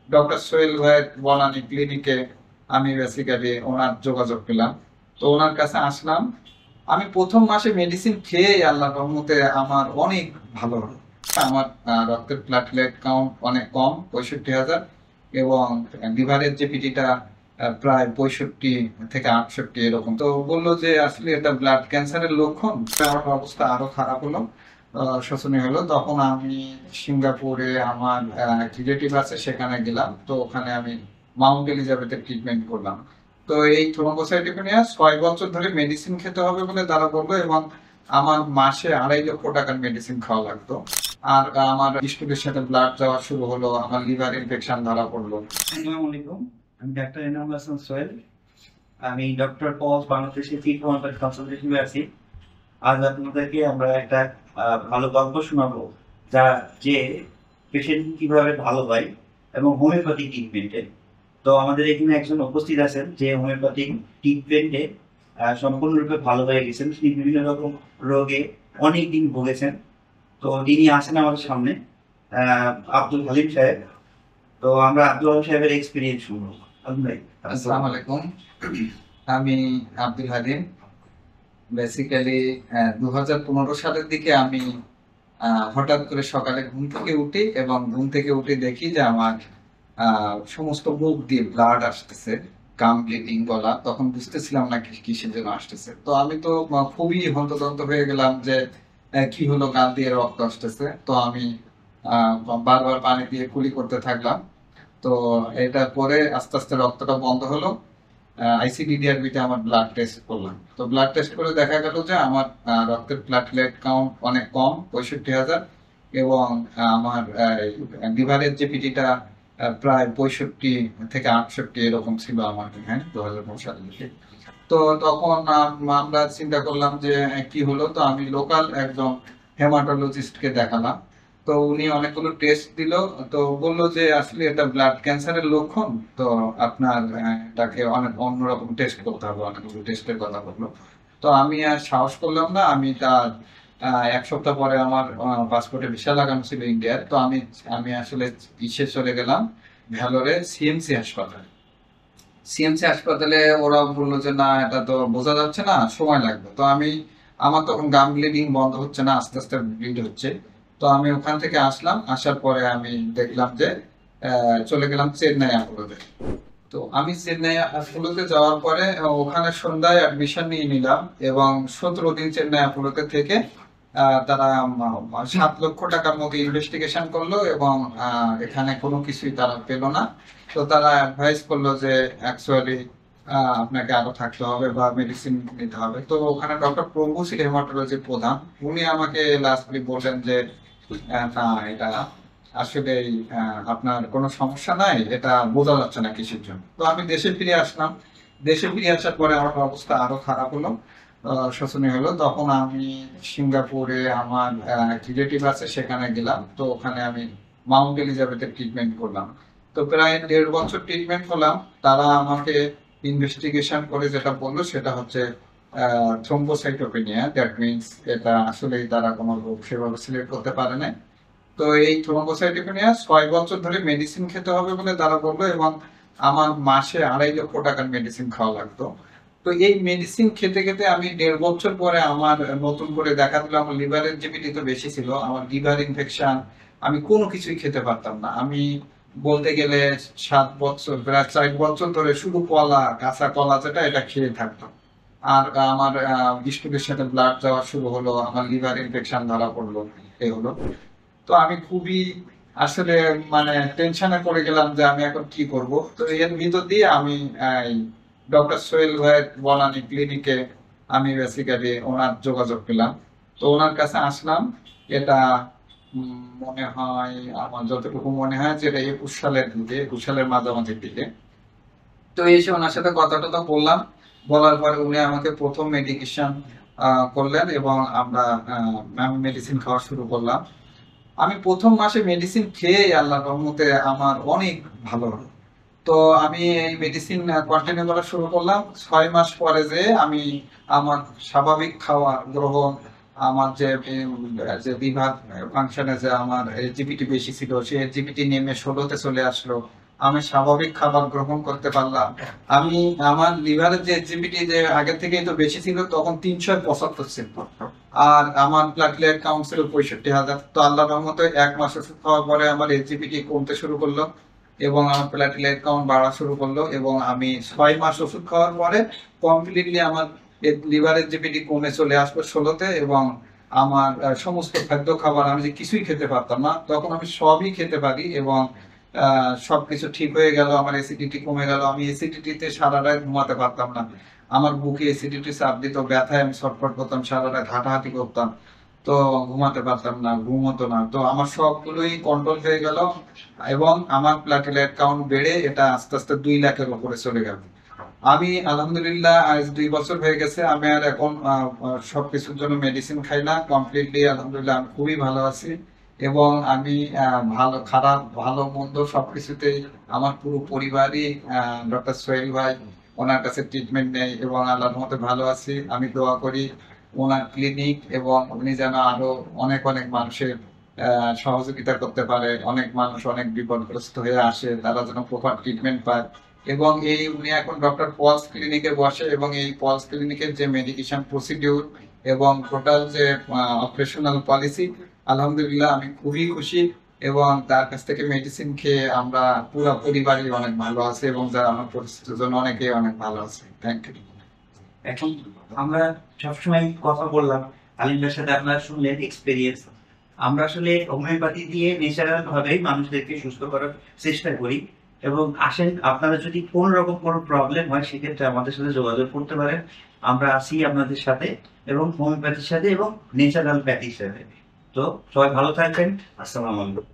Doctor Sohel ভাই বনানী ক্লিনিকে আমি বেসিক্যালি ওনার যোগাযোগ পেলাম। তো ওনার কাছে আসলাম। আমি প্রথম মাসে মেডিসিন খেয়েই আল্লাহর রহমতে আমার অনেক ভালো হলো। আমার রক্তের প্লাটলেট কাউন্ট অনেক কম, 65,000, এবং লিভারের যে পিটিটা প্রায় 65 থেকে 68 এরকম। তো বললো যে আসলে এটা ব্লাড ক্যান্সারের লক্ষণ। আমার অবস্থা আরো খারাপ হলো, শোচনীয় হলো। তখন আমি সিঙ্গাপুরে আমার রিলেটিভ আছে, সেখানে গেলাম। তো ওখানে আমি মাউন্ট এলিজাবেথের ট্রিটমেন্ট করলাম। তো এই থ্রোম্বোসাইটোপেনিয়া 6 বছর ধরে মেডিসিন খেতে হবে বলে তারা বললো, এবং আমার মাসে 2.5 লক্ষ টাকার মেডিসিন খাওয়া লাগতো। আর আমার স্টুডেন্টের সাথে ব্লাড যাওয়া শুরু হলো, আমার লিভার ইনফেকশন ধরা পড়লো। আসসালামু আলাইকুম। আমি ডাক্তার এনামুল হাসান সোহেল। আমি ডক্টর পলস বাংলাদেশে চিফ কনসালটেন্টে আছি। আজ আপনাদেরকে আমরা একটা ভালো গল্প শোনাবো, যা যে পেশেন্ট কিভাবে ভালো হয় এবং হোমিওপ্যাথিক ট্রিটমেন্টে। তো আমাদের এখানে একজন উপস্থিত আছেন যে হোমিওপ্যাথিক ট্রিটমেন্টে সম্পূর্ণরূপে ভালো হয়ে গেছেন। তিনি বিভিন্ন রকম রোগে অনেক দিন ভুগেছেন। তো তিনি আসেন আমাদের সামনে, আব্দুল হালিম সাহেব। তো আমরা আব্দুল হালিম সাহেবের এক্সপিরিয়েন্স শুনবো। আব্দুল ভাই। আসসালামু আলাইকুম। আমি আব্দুল হালিম। বেসিক্যালি 2015 সালের দিকে আমি হঠাৎ করে সকালে ঘুম থেকে উঠি, এবং ঘুম থেকে উঠে দেখি যে আমার সমস্ত মুখ দিয়ে ব্লাড আসতেছে, গাম ব্লিডিং গলা। তখন বুঝতেছিলাম না কিসের জন্য আসতেছে। তো আমি তো খুবই হন্তদন্ত হয়ে গেলাম যে কি হলো, গাল দিয়ে রক্ত আসতেছে। তো আমি আহ, বারবার পানি দিয়ে কুলি করতে থাকলাম। তো এটা পরে আস্তে আস্তে রক্তটা বন্ধ হলো। আইসিডিডিআরবিতে আমার ব্লাড টেস্ট করলাম। তো ব্লাড টেস্ট করে দেখা গেল যে আমার রক্তের প্লাটলেট কাউন্ট অনেক কম, 65,000, এবং আমার লিভারের যে পিটিটা প্রায় 65 থেকে 68 এরকম ছিল আমার, হ্যাঁ, 2009 সালে। তো তখন আমরা চিন্তা করলাম যে কি হলো। তো আমি লোকাল একজন হেমাটোলজিস্টকে দেখালাম। তো উনি অনেকগুলো টেস্ট দিল। তো বললো যে আসলে এটা ব্লাড ক্যান্সারের লক্ষণ। তো আপনার এটাকে অনেক অন্যরকম টেস্ট করতে হবে, অনেকগুলো টেস্টের কথা বললো। তো আমি আর সাহস করলাম না। আমি তার 1 সপ্তাহ পরে আমার পাসপোর্টে ভিসা লাগানো ছিল ইন্ডিয়ার। তো আমি আমি আসলে ইসে চলে গেলাম ভ্যালোরে সিএমসি হাসপাতালে। সিএমসি হাসপাতালে ওরা বললো যে না, এটা তো বোঝা যাচ্ছে না, সময় লাগবে। তো আমার তখন গাম ব্লিডিং বন্ধ হচ্ছে না, আস্তে আস্তে ব্লিড হচ্ছে। তো আমি ওখান থেকে আসলাম। আসার পরে আমি দেখলাম যে চলে গেলাম চেন্নাই অ্যাপোলোতে। তো আমি চেন্নাই অ্যাপোলোতে যাওয়ার পরে ওখানে সন্ধ্যায় অ্যাডমিশন নিয়ে নিলাম, এবং 17 দিন চেন্নাই অ্যাপোলোতে থেকে তারা 7 লক্ষ টাকার মতো ইনভেস্টিগেশন করলো, এবং এখানে কোনো কিছুই তারা পেলো না। তো তারা অ্যাডভাইস করলো যে অ্যাকচুয়ালি আপনাকে আরো থাকতে হবে বা মেডিসিন নিতে হবে। তো ওখানে ডক্টর প্রভু ছিল হেমাটোলজির প্রধান। উনি আমাকে লাস্টলি বললেন যে না, এটা আসলে আপনার কোনো সমস্যা নাই, এটা বোঝা যাচ্ছে না কিসের জন্য। তো আমি দেশে ফিরে আসলাম। দেশে ফিরে আসার পরে আমার অবস্থা আরো খারাপ হলো, শোচনীয় হলো। তখন আমি সিঙ্গাপুরে আমার রিলেটিভ আছে, সেখানে গেলাম। তো ওখানে আমি মাউন্ট এলিজাবেথের ট্রিটমেন্ট করলাম। তো প্রায় 1.5 বছর ট্রিটমেন্ট করলাম। তারা আমাকে ইনভেস্টিগেশন করে যেটা বললো সেটা হচ্ছে থ্রোম্বোসাইটোপেনিয়া। দ্যাট মিনস এটা আসলেই তারা কোনো রোগ সেভাবে সিলেক্ট করতে পারে না। তো এই থ্রোম্বোসাইটোপেনিয়া 6 বছর ধরে মেডিসিন খেতে হবে বলে তারা বললো, এবং আমার মাসে 2.5 লক্ষ টাকার মেডিসিন খাওয়া লাগতো। তো এই মেডিসিন খেতে খেতে আমি 1.5 বছর পরে আমার নতুন করে দেখা দিল আমার লিভারের জিবিটি তো বেশি ছিল, আমার লিভার ইনফেকশন। আমি কোনো কিছুই খেতে পারতাম না। আমি বলতে গেলে 7 বছর, প্রায় 4 বছর ধরে শুধু কলা, কাঁচা কলা যেটা, এটা খেয়ে থাকতাম। আর আমার স্টুডেন্টের সাথে ব্লাড যাওয়া শুরু হলো, আমার লিভার ইনফেকশন ধরা পড়লো, এই হলো। তো আমি খুবই আসলে মানে টেনশনে পড়ে গেলাম যে আমি এখন কি করব। তো এর ভিতর দিয়ে আমি ডক্টর সোহেল ভাই বনানী ক্লিনিকে আমি বেসিক্যালি ওনার যোগাযোগ পেলাম। তো ওনার কাছে আসলাম। এটা মনে হয়, আমার যতটুকু মনে হয় যে এটা 21 সালের দিকে, 21 সালের মাঝামাঝির দিকে। তো এসে ওনার সাথে কথা টথা বললাম। বলার পরে উনি আমাকে প্রথম মেডিকেশন করলেন, এবং আমরা মেডিসিন খাওয়া শুরু করলাম। আমি প্রথম মাসে মেডিসিন খেয়েই আল্লাহর রহমতে আমার অনেক ভালো হলো। তো আমি এই মেডিসিন কন্টিনিউ করা শুরু করলাম। 6 মাস পরে যে আমি আমার স্বাভাবিক খাওয়া গ্রহণ, আমার যে যে বিভাগ ফাংশনে যে আমার জিপিটি বেশি ছিল, সেই জিপিটি নেমে 16-তে চলে আসলো। আমি স্বাভাবিক খাবার গ্রহণ করতে পারলাম। আমি আমার লিভারের যে এসজিপিটি যে আগে থেকেই তো বেশি ছিল, তখন 375 ছিল, আর আমার প্লেটলেট কাউন্ট ছিল 65,000। তো আল্লাহর রহমতে 1 মাস ওষুধ খাওয়ার পরে আমার এসজিপিটি কমতে শুরু করলো এবং আমার প্লেটলেট কাউন্ট বাড়া শুরু করলো, এবং আমি 6 মাস ওষুধ খাওয়ার পরে কমপ্লিটলি আমার লিভার এসজিপিটি কমে চলে আসলো 16-তে। এবং আমার সমস্ত খাদ্য খাবার, আমি যে কিছুই খেতে পারতাম না, তখন আমি সবই খেতে পারি, এবং সবকিছু ঠিক হয়ে গেল। আমার অ্যাসিডিটি কমে গেল। আমি অ্যাসিডিটিতে সারা রাত ঘুমাতে পারতাম না। আমার বুকে অ্যাসিডিটি চাপ দিত, ব্যথায় আমি ছটফট করতাম, সারা রাত হাঁটাহাঁটি করতাম, তো ঘুমাতে পারতাম না, ঘুম হতো না। তো আমার সবগুলোই কন্ট্রোল হয়ে গেল, এবং আমার প্লেটলেট কাউন্ট বেড়ে এটা আস্তে আস্তে 2 লাখের উপরে চলে গেল। আমি আলহামদুলিল্লাহ আজ 2 বছর হয়ে গেছে, আমি আর এখন সবকিছুর জন্য মেডিসিন খাই না। কমপ্লিটলি আলহামদুলিল্লাহ আমি খুবই ভালো আছি, এবং আমি ভালো খারাপ ভালো মন্দ সবকিছুতেই আমার পুরো পরিবারই ডক্টর সোহেল ভাই ওনার কাছে ট্রিটমেন্ট নেই, এবং আল্লাহর মতে ভালো আছি। আমি দোয়া করি ওনার ক্লিনিক এবং উনি যেন আরো অনেক অনেক মানুষের সহযোগিতা করতে পারে। অনেক মানুষ অনেক বিপদগ্রস্ত হয়ে আসে, তারা যেন প্রপার ট্রিটমেন্ট পায়। এবং এই উনি এখন ডক্টর পলস ক্লিনিকে বসে, এবং এই পলস ক্লিনিকের যে মেডিকেশন প্রসিডিউর এবং টোটাল যে অপারেশনাল পলিসি, আলহামদুলিল্লাহ আমি খুবই খুশি। এবং তার কাছ থেকে মেডিসিন খেয়ে আমরা পুরো পরিবারই অনেক ভালো আছে, এবং যারা আমার পরিচিত জন অনেকেই অনেক ভালো আছে। Thank you. এখন আমরা সবসময় কথা বললাম, আলিম ভাইয়ের সাথে আপনারা শুনলেন এক্সপেরিয়েন্স। আমরা আসলে হোমিওপ্যাথি দিয়ে ন্যাচারাল ভাবে মানুষদেরকে সুস্থ করার চেষ্টা করি, এবং আসেন আপনারা যদি কোন রকম কোনো প্রবলেম হয় সেক্ষেত্রে আমাদের সাথে যোগাযোগ করতে পারেন। আমরা আছি আপনাদের সাথে, এবং হোমিওপ্যাথির সাথে এবং ন্যাচারাল প্যাথির সাথে। তো সবাই ভালো থাকবেন। আসসালামু আলাইকুম।